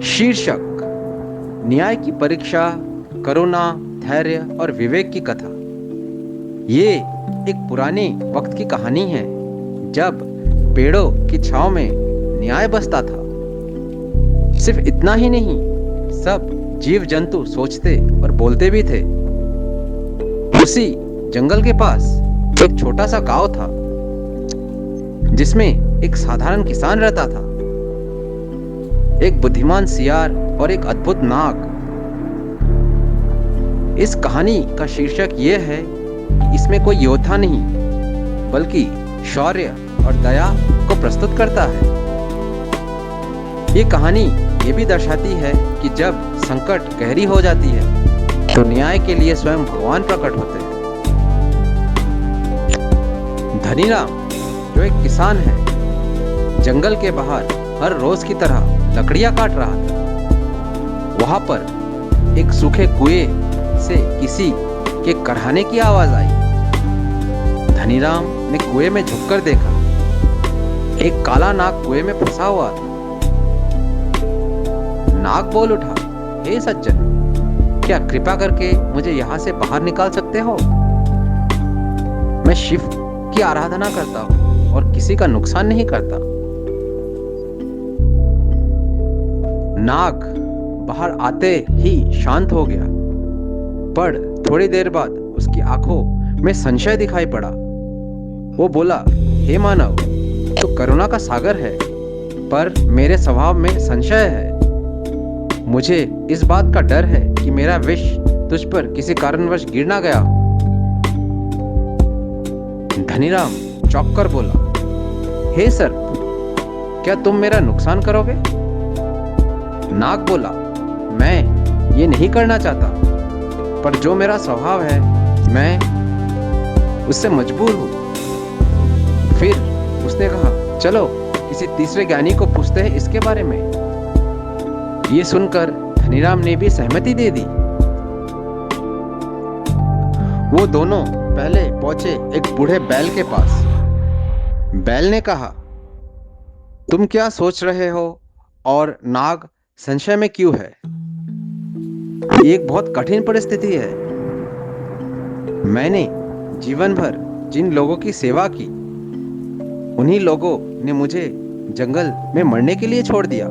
शीर्षक: न्याय की परीक्षा, करुणा, धैर्य और विवेक की कथा। ये एक पुराने वक्त की कहानी है जब पेड़ों की छांव में न्याय बसता था। सिर्फ इतना ही नहीं, सब जीव जंतु सोचते और बोलते भी थे। उसी जंगल के पास एक छोटा सा गांव था जिसमें एक साधारण किसान रहता था। एक बुद्धिमान सियार और एक अद्भुत नाग। इस कहानी का शीर्षक यह है कि इसमें कोई योद्धा नहीं, बल्कि शौर्य और दया को प्रस्तुत करता है। ये कहानी ये भी दर्शाती है कि जब संकट गहरी हो जाती है तो न्याय के लिए स्वयं भगवान प्रकट होते हैं। धनीराम, जो एक किसान है, जंगल के बाहर हर रोज की तरह लकड़ियां काट रहा था। वहां पर एक सूखे कुएं से किसी के कराहने की आवाज आई। धनीराम ने कुएं में झुककर देखा। एक काला नाग कुएं में फंसा हुआ था। नाग बोल उठा, हे सज्जन, क्या कृपा करके मुझे यहाँ से बाहर निकाल सकते हो? मैं शिव की आराधना करता हूँ और किसी का नुकसान नहीं करता। नाग बाहर आते ही शांत हो गया, पर थोड़ी देर बाद उसकी आंखों में संशय दिखाई पड़ा। वो बोला, हे मानव, तू करुणा का सागर है, पर मेरे स्वभाव में संशय है। मुझे इस बात का डर है कि मेरा विष तुझ पर किसी कारणवश गिर ना गया हो। धनीराम चौंक कर बोला, हे सर्प, क्या तुम मेरा नुकसान करोगे? नाग बोला, मैं ये नहीं करना चाहता, पर जो मेरा स्वभाव है मैं उससे मजबूर हूं। फिर उसने कहा, चलो किसी तीसरे ज्ञानी को पूछते हैं इसके बारे में। ये सुनकर धनीराम ने भी सहमति दे दी। वो दोनों पहले पहुंचे एक बूढ़े बैल के पास। बैल ने कहा, तुम क्या सोच रहे हो और नाग संशय में क्यों है? ये एक बहुत कठिन परिस्थिति है। मैंने जीवन भर जिन लोगों की सेवा की, उन्हीं लोगों ने मुझे जंगल में मरने के लिए छोड़ दिया।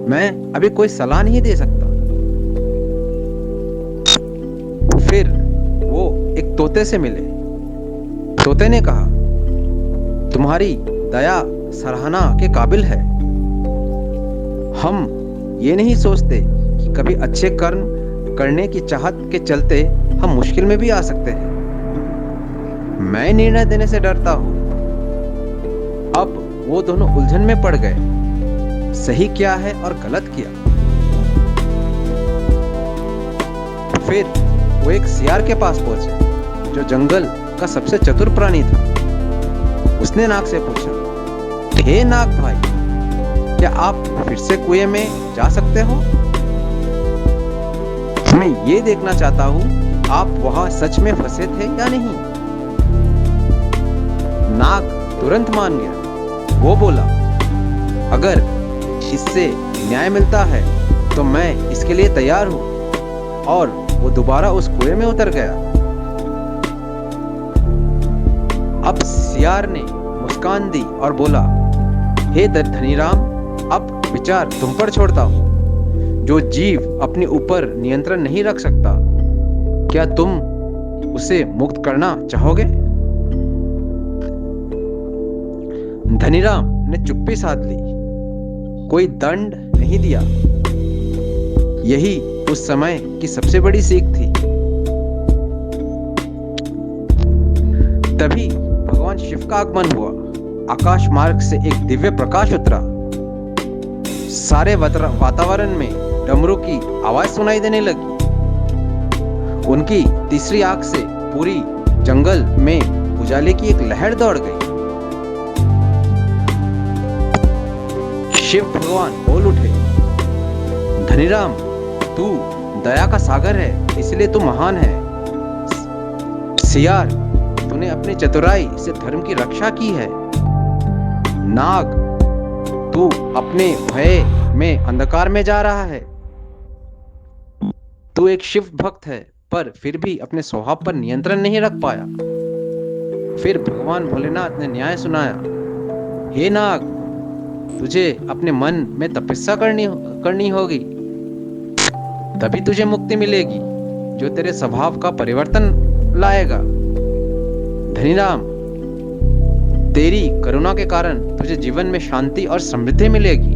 मैं अभी कोई सलाह नहीं दे सकता। फिर वो एक तोते से मिले। तोते ने कहा, तुम्हारी दया सराहना के काबिल है। हम ये नहीं सोचते कि कभी अच्छे कर्म करने की चाहत के चलते हम मुश्किल में भी आ सकते हैं। मैं निर्णय देने से डरता हूं। अब वो दोनों उलझन में पड़ गए, सही क्या है और गलत क्या। फिर वो एक सियार के पास पहुंचे, जो जंगल का सबसे चतुर प्राणी था। उसने नाग से पूछा, हे नाग भाई, क्या आप फिर से कुएं में जा सकते हो? मैं ये देखना चाहता हूं कि आप वहां सच में फंसे थे या नहीं। नाग तुरंत मान गया। वो बोला, अगर इससे न्याय मिलता है तो मैं इसके लिए तैयार हूं। और वो दोबारा उस कुएं में उतर गया। अब सियार ने मुस्कान दी और बोला, हे धनीराम, अब विचार तुम पर छोड़ता हूं। जो जीव अपने ऊपर नियंत्रण नहीं रख सकता, क्या तुम उसे मुक्त करना चाहोगे? धनीराम ने चुप्पी साध ली, कोई दंड नहीं दिया। यही उस समय की सबसे बड़ी सीख थी। तभी भगवान शिव का आगमन हुआ। आकाश मार्ग से एक दिव्य प्रकाश उतरा। सारे वातावरण में डमरू की आवाज सुनाई देने लगी। उनकी तीसरी आंख से पूरी जंगल में उजाले की एक लहर दौड़ गई। शिव भगवान बोल उठे, धनीराम, तू दया का सागर है, इसलिए तू महान है। सियार, तूने अपनी चतुराई से धर्म की रक्षा की है। नाग, तू अपने भय में अंधकार में जा रहा है। तू एक शिव भक्त है, पर फिर भी अपने स्वभाव पर नियंत्रण नहीं रख पाया। फिर भगवान भोलेनाथ ने न्याय सुनाया, हे नाग, तुझे अपने मन में तपस्या करनी होगी, तभी तुझे मुक्ति मिलेगी, जो तेरे स्वभाव का परिवर्तन लाएगा। धनीराम, तेरी करुणा के कारण तुझे जीवन में शांति और समृद्धि मिलेगी।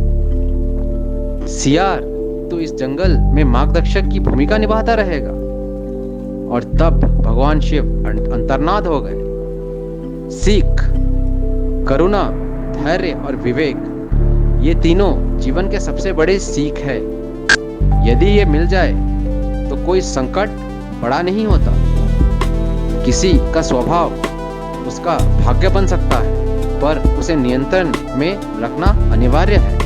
सियार, तू इस जंगल में मार्गदर्शक की भूमिका निभाता रहेगा। और तब भगवान शिव अंतर्नाद हो गए। सीख, करुणा, धैर्य और विवेक, ये तीनों जीवन के सबसे बड़े सीख है। यदि ये मिल जाए तो कोई संकट बड़ा नहीं होता। किसी का स्वभाव उसका भाग्य बन सकता है, पर उसे नियंत्रण में रखना अनिवार्य है।